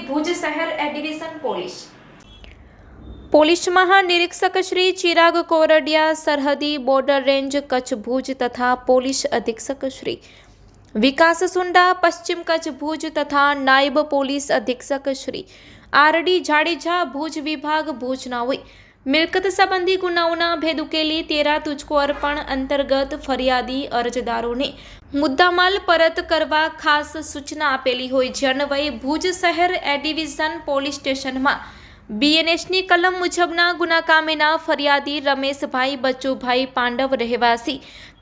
ભુજ શહેર A division police મહાનિરીક્ષક શ્રી ચિરાગ કોરડિયા, સરહદી બોર્ડર રેન્જ કચ્છ ભુજ તથા પોલીસ અધિક્ષક શ્રી વિકાસ સુંડા, પશ્ચિમ કચ્છ ભુજ તથા નાયબ પોલીસ અધિક્ષક શ્રી આર.ડી. જાડેજા, ભુજ વિભાગ ભુજના હોય મિલકત સંબંધી ગુનાઓના ભેદ ઉકેલી 13 તુચકો અર્પણ અંતર્ગત ફરિયાદી અરજદારોને મુદ્દામાલ પરત કરવા ખાસ સૂચના આપેલી હોય જે અન્વયે ભુજ શહેર એ ડિવિઝન પોલીસ સ્ટેશનમાં BNSની કલમ મુજબના ગુનાકામીના ફરિયાદી રમેશભાઈ બચુભાઈ પાંડવ રહેવાસી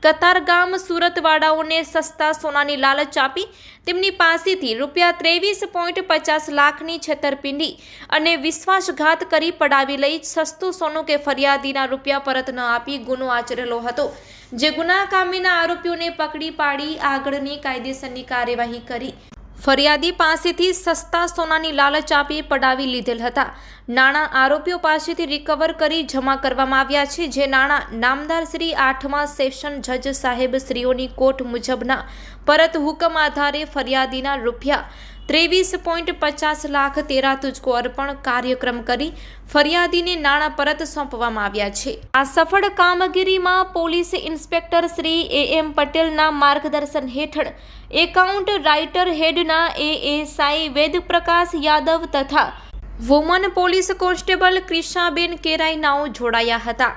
કતારગામ સુરતવાળાઓને સસ્તા સોનાની લાલચ આપી તેમની પાસેથી ₹23.50 લાખની છેતરપિંડી અને વિશ્વાસઘાત કરી પડાવી લઈ સસ્તું સોનું કે ફરિયાદીના રૂપિયા પરત ન આપી ગુનો આચરેલો હતો, જે ગુનાકામીના આરોપીઓને પકડી પાડી આગળની કાયદેસરની કાર્યવાહી કરી ફરિયાદી પાસેથી સસ્તા સોનાની લાલચ આપી પડાવી લીધેલ હતા. નાણાં આરોપીઓ પાસેથી રિકવર કરી જમા કરવામાં આવ્યા છે, જે નાણાં નામદાર શ્રી 8મા સેશન જજ સાહેબ શ્રીઓની કોર્ટ મુજબના પરત હુકમ આધારે ફરિયાદીના ₹23.50 લાખ 13 તુચકો અર્પણ કાર્યક્રમ કરી ફરિયાદીને નાણાં પરત સોંપવામાં આવ્યા છે. આ સફળ કામગીરીમાં પોલીસ ઇન્સ્પેક્ટર શ્રી AM પટેલના માર્ગદર્શન હેઠળ account writer હેડના ASI Ved Prakash Yadav તથા વુમન પોલીસ કોન્સ્ટેબલ ક્રિશાબેન કેરાઈ નાઓ જોડાયા હતા.